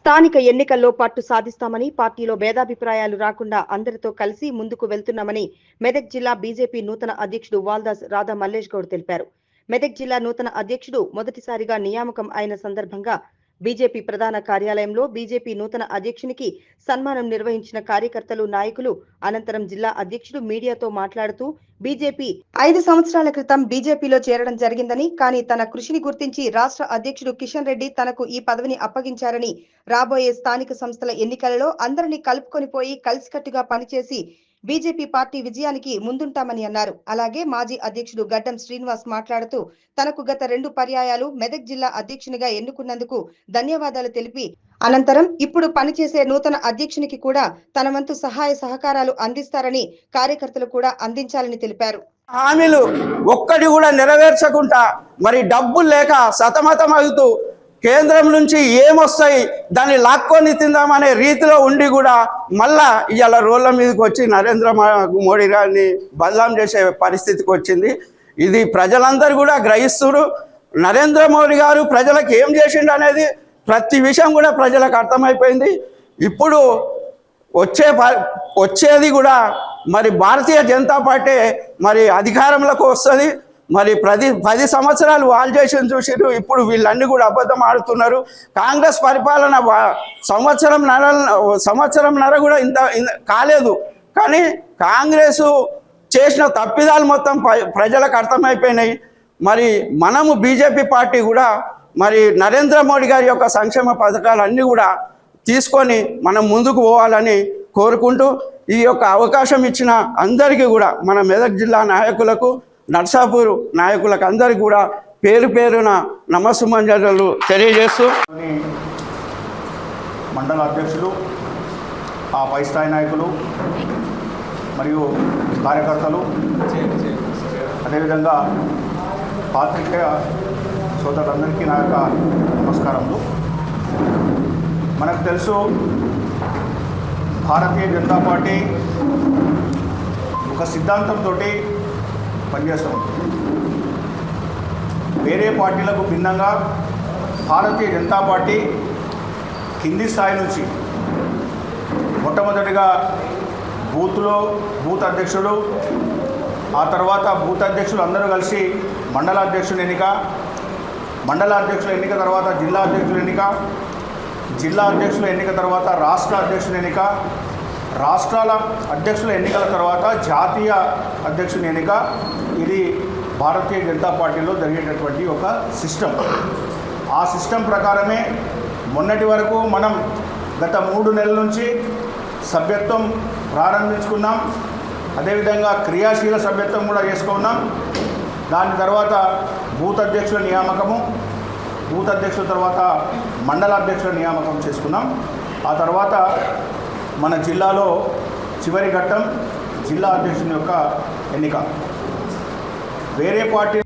స్థానిక ఎన్నికల్లో పట్టు సాధిస్తామని, పార్టీలో భేదాభిప్రాయాలు రాకుండా అందరితో కలిసి ముందుకు వెళ్తున్నామని మెదక్ జిల్లా బీజేపీ నూతన అధ్యక్షుడు వాల్దాస్ రాధా మల్లేష్ గౌడ్ తెలిపారు. మెదక్ జిల్లా నూతన అధ్యక్షుడు మొదటిసారిగా నియామకం అయిన సందర్భంగా బీజేపీ ప్రధాన కార్యాలయంలో బీజేపీ నూతన అధ్యక్షునికి సన్మానం నిర్వహించిన కార్యకర్తలు, నాయకులు. అనంతరం జిల్లా అధ్యక్షుడు మీడియాతో మాట్లాడుతూ బీజేపీ 5 సంవత్సరాల క్రితం బీజేపీలో చేరడం జరిగిందని, కానీ తన కృషిని గుర్తించి రాష్ట్ర అధ్యక్షుడు కిషన్ రెడ్డి తనకు ఈ పదవిని అప్పగించారని, రాబోయే స్థానిక సంస్థల ఎన్నికలలో అందరినీ కలుపుకొని పోయి కలిసికట్టుగా పనిచేసి బీజేపీ పార్టీ విజయానికి ముందుంటామని అన్నారు. అలాగే మాజీ అధ్యక్షుడు గడ్డం శ్రీనివాస్ మాట్లాడుతూ తనకు గత 2 పర్యాయాలు మెదక్ జిల్లా అధ్యక్షునిగా ఎన్నుకున్నందుకు ధన్యవాదాలు తెలిపి, అనంతరం ఇప్పుడు పనిచేసే నూతన అధ్యక్షునికి కూడా తన వంతు సహాయ సహకారాలు అందిస్తారని, కార్యకర్తలు కూడా అందించాలని తెలిపారు. హామీలు ఒక్కటి కూడా నెరవేర్చకుండా మరి డబ్బులు లేక సతమతం అవుతూ కేంద్రం నుంచి ఏమొస్తాయి దాన్ని లాక్కొని తిందామనే రీతిలో ఉండి కూడా మళ్ళా ఇవాళ రోడ్ల మీదకి వచ్చి నరేంద్ర మోడీ గారిని బదలాం చేసే పరిస్థితికి వచ్చింది. ఇది ప్రజలందరూ కూడా గ్రహిస్తున్నారు. నరేంద్ర మోడీ గారు ప్రజలకు ఏం చేసిండు అనేది ప్రతి విషయం కూడా ప్రజలకు అర్థమైపోయింది. ఇప్పుడు వచ్చేది కూడా మరి భారతీయ జనతా పార్టీ మరి అధికారంలోకి వస్తుంది. మరి 10 సంవత్సరాలు వాళ్ళు చేసిన చూసిరు. ఇప్పుడు వీళ్ళన్నీ కూడా అబద్ధం ఆడుతున్నారు. కాంగ్రెస్ పరిపాలన సంవత్సరంన్నర కూడా ఇంత కాలేదు. కానీ కాంగ్రెస్ చేసిన తప్పిదాలు మొత్తం ప్రజలకు అర్థమైపోయినాయి. మరి మనము బీజేపీ పార్టీ కూడా మరి నరేంద్ర మోడీ గారి యొక్క సంక్షేమ పథకాలన్నీ కూడా తీసుకొని మనం ముందుకు పోవాలని కోరుకుంటూ ఈ యొక్క అవకాశం ఇచ్చిన అందరికీ కూడా మన మెదక్ జిల్లా నాయకులకు, నర్సాపూర్ నాయకులకు అందరికీ కూడా పేరు పేరున నమస్సుమంజలు తెలియజేస్తూ మండల అధ్యక్షులు, ఆ పై స్థాయి నాయకులు మరియు కార్యకర్తలు, అదేవిధంగా పాత్రికేయ సోదరులందరికీ నా యొక్క నమస్కారములు. మనకు తెలుసు భారతీయ జనతా పార్టీ ఒక సిద్ధాంతంతో పనిచేస్తుంది. వేరే పార్టీలకు భిన్నంగా భారతీయ జనతా పార్టీ కింది స్థాయి నుంచి మొట్టమొదటిగా బూత్ అధ్యక్షుడు, ఆ తర్వాత బూత్ అధ్యక్షులు అందరూ కలిసి మండల అధ్యక్షుల ఎన్నిక, మండల అధ్యక్షుల ఎన్నిక తర్వాత జిల్లా అధ్యక్షుల ఎన్నిక, జిల్లా అధ్యక్షుల ఎన్నిక తర్వాత రాష్ట్ర అధ్యక్షుల ఎన్నిక, రాష్ట్రాల అధ్యక్షుల ఎన్నికల తర్వాత జాతీయ అధ్యక్షుని ఎన్నిక. ఇది భారతీయ జనతా పార్టీలో జరిగేటటువంటి ఒక సిస్టమ్. ఆ సిస్టమ్ ప్రకారమే మొన్నటి వరకు మనం గత 3 నెలల నుంచి సభ్యత్వం ప్రారంభించుకున్నాం. అదేవిధంగా క్రియాశీల సభ్యత్వం కూడా చేసుకున్నాం. దాని తర్వాత బూత్ అధ్యక్షుల నియామకము, బూత్ అధ్యక్షుల తర్వాత మండల అధ్యక్షుల నియామకం చేసుకున్నాం. ఆ తర్వాత మన జిల్లాలో చివరి ఘట్టం జిల్లా అధ్యక్షుని యొక్క ఎన్నిక. వేరే పార్టీ